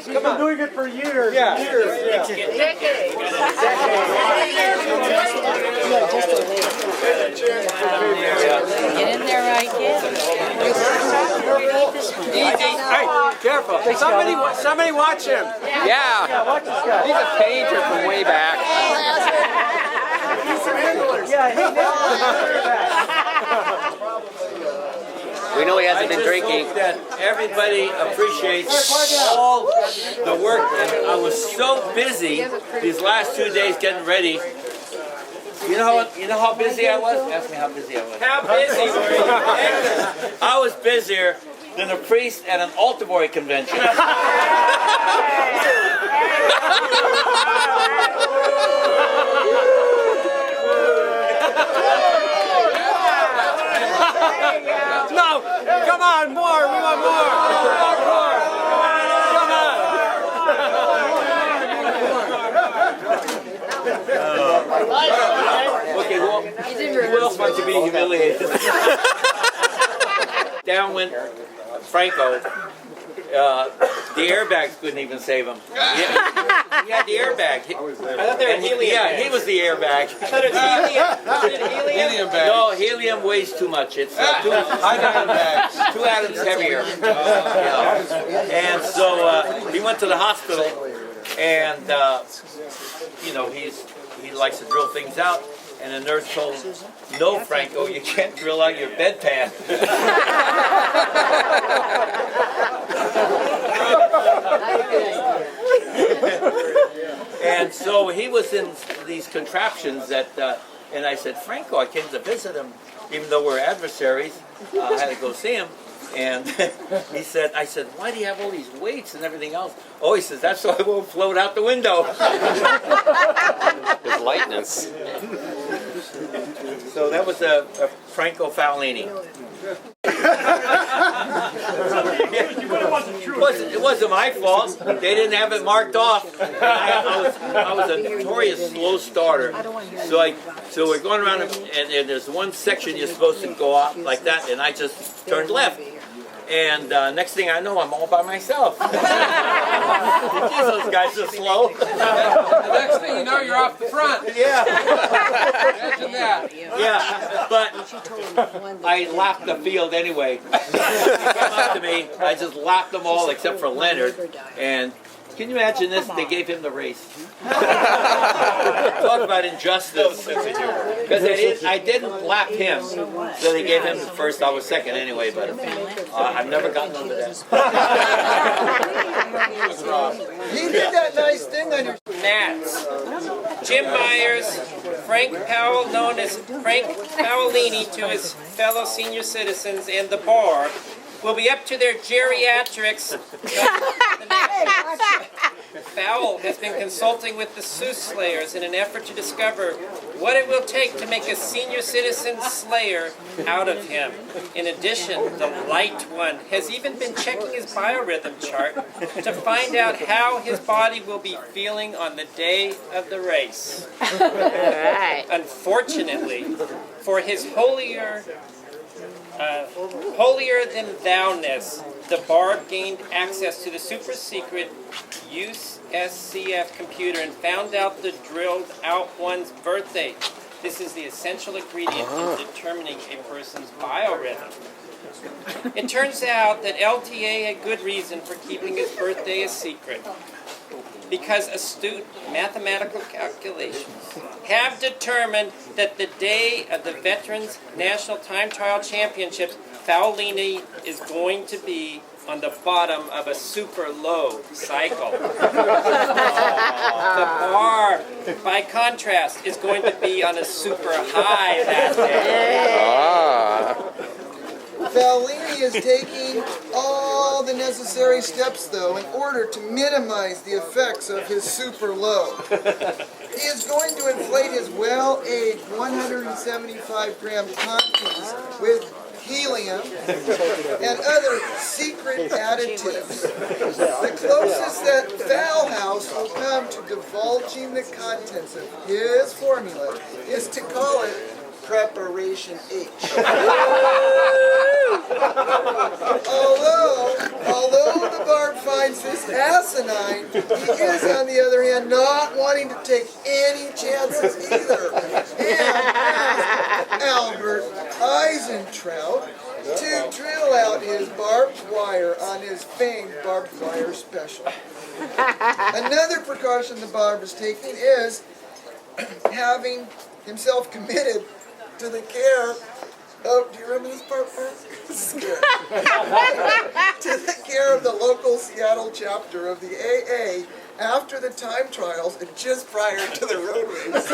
He's been doing it for years. Yeah. Years. Yeah. Decades. Get in there right, kid. Hey, careful. Somebody watch him. Yeah. Watch this guy. He's a painter from way back. Yeah, he We know he hasn't been I drinking. just hope that everybody appreciates all the work. And I was so busy these last 2 days getting ready. You know how busy I was? Ask me how busy I was. How busy were you? I was busier than a priest at an altar boy convention. No, come on, more. We want more. Okay, well, who else wants to be humiliated? Down went Franco. The airbags couldn't even save him. He had the airbag. I thought they were helium. Yeah, he was the airbag. I thought it was helium. Helium bag. No, helium weighs too much. It's two atoms heavier. And so he went to the hospital, and he likes to drill things out. And the nurse told him, "No, Franco, you can't drill out your bedpan." And so he was in these contraptions that, and I said, "Franco, I came to visit him, even though we're adversaries. I had to go see him." And I said, "Why do you have all these weights and everything else?" Oh, he says, "That's so I won't float out the window." His lightness. So that was a Franco Fallini. It wasn't my fault. They didn't have it marked off. I was a notorious slow starter. So we're going around, and there's one section you're supposed to go out like that, and I just turned left. And next thing I know, I'm all by myself. Those guys are slow. The next thing you know, you're off the front. Yeah. Imagine that. Yeah, but I lapped the field anyway. He came up to me, I just lapped them all except for Leonard. And can you imagine this? They gave him the race. Talk about injustice. Because I didn't lap him, so they gave him the first. I was second anyway, but I've never gotten over that. He did that nice thing on your... Nats. Jim Myers, Frank Powell, known as Frank Powellini to his fellow senior citizens, and the Barb will be up to their geriatrics. Powell has been consulting with the soothsayers in an effort to discover what it will take to make a senior citizen slayer out of him. In addition, the light one has even been checking his biorhythm chart to find out how his body will be feeling on the day of the race. Unfortunately, for his holier than thou-ness, the Barb gained access to the super secret USCF computer and found out the drilled out one's birthday. This is the essential ingredient in determining a person's biorhythm. It turns out that LTA had good reason for keeping his birthday a secret, because astute mathematical calculations have determined that the day of the Veterans National Time Trial Championships, Fallini is going to be on the bottom of a super low cycle. The Barb, by contrast, is going to be on a super high that day. Fallini is taking all the necessary steps, though, in order to minimize the effects of his super low. He is going to inflate his well-aged 175-gram conchies with helium and other secret additives. The closest that Fowl House will come to divulging the contents of his formula is to call it Preparation H. Although the Barb finds this asinine, he is, on the other hand, not wanting to take any chances either, and asked Albert Eisentraut to drill out his barbed wire on his famed barbed wire special. Another precaution the Barb is taking is having himself committed to the care of, do you remember this part, Barb? This is good. To the care of the local Seattle chapter of the AA after the time trials and just prior to the road race.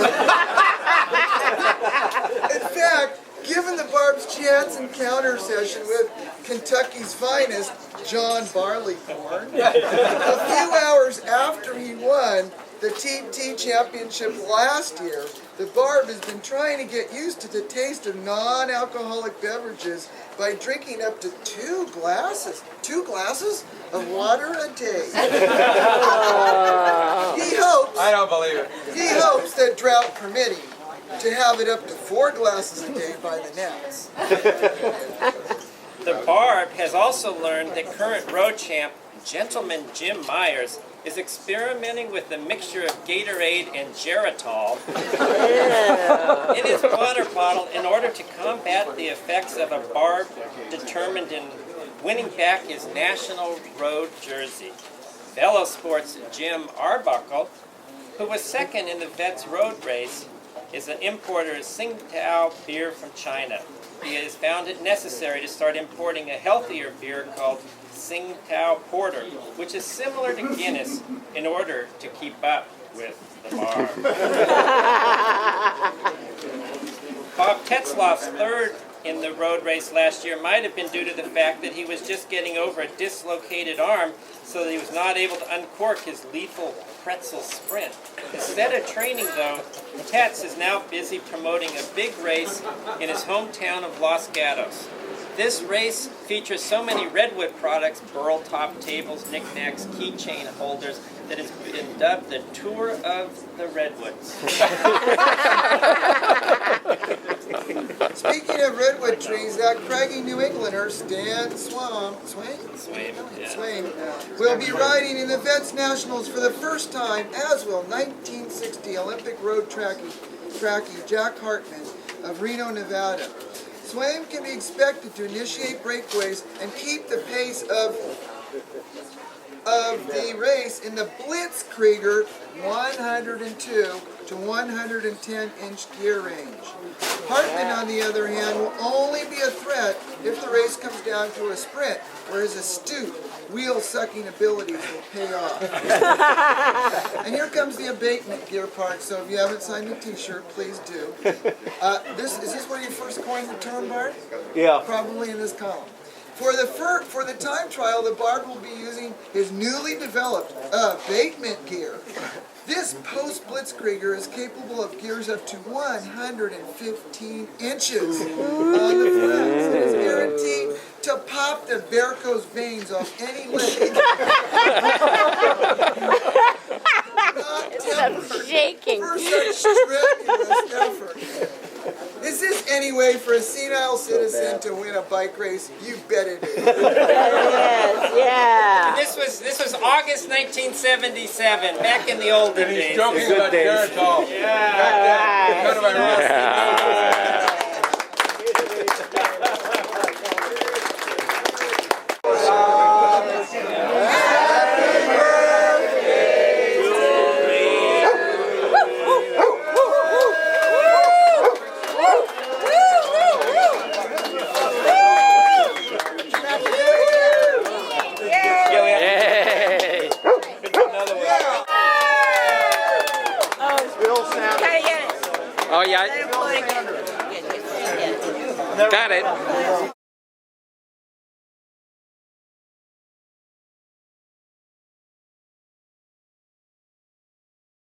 In fact, given the Barb's chance encounter session with Kentucky's finest, John Barleycorn, a few hours after he won the TT Championship last year, the Barb has been trying to get used to the taste of non-alcoholic beverages by drinking up to 2 glasses of water a day. I don't believe it. He hopes that, drought permitting, to have it up to 4 glasses a day by the next. The Barb has also learned that current road champ, Gentleman Jim Myers, is experimenting with a mixture of Gatorade and Geritol in his water bottle in order to combat the effects of a Barb determined in winning back his national road jersey. Fellow sports Jim Arbuckle, who was second in the Vets road race, is an importer of Tsingtao beer from China. He has found it necessary to start importing a healthier beer called Tsingtao Porter, which is similar to Guinness, in order to keep up with the Barb. Bob Tetzloff's third in the road race last year might have been due to the fact that he was just getting over a dislocated arm, so that he was not able to uncork his lethal pretzel sprint. Instead of training, though, Tetz is now busy promoting a big race in his hometown of Los Gatos. This race features so many Redwood products, burl top tables, knickknacks, keychain holders, that has been dubbed the Tour of the Redwoods. Speaking of redwood trees, that craggy New Englander, Stan Swain, will be riding in the Vets Nationals for the first time, as will 1960 Olympic road trackie Jack Hartman of Reno, Nevada. Swain can be expected to initiate breakaways and keep the pace of the race in the Blitzkrieg 102 to 110 inch gear range. Hartman, on the other hand, will only be a threat if the race comes down to a sprint, where his astute wheel-sucking abilities will pay off. And here comes the abatement gear part, so if you haven't signed the t-shirt, please do. Is this where you first coined the term, Bart? Yeah. Probably in this column. For the time trial, the Barb will be using his newly developed abatement gear. This post-Blitzkrieger is capable of gears up to 115 inches on the flaps. It is guaranteed to pop the varicose veins off any leg. Not tempered Shaking. for such strenuous effort. Is this any way for a senile citizen to win a bike race? You bet it is. Yes, yeah. This was August 1977, back in the olden And he's days. joking about Geritol. Yeah. Kind of ironic. Yay! Oh yeah. Got it.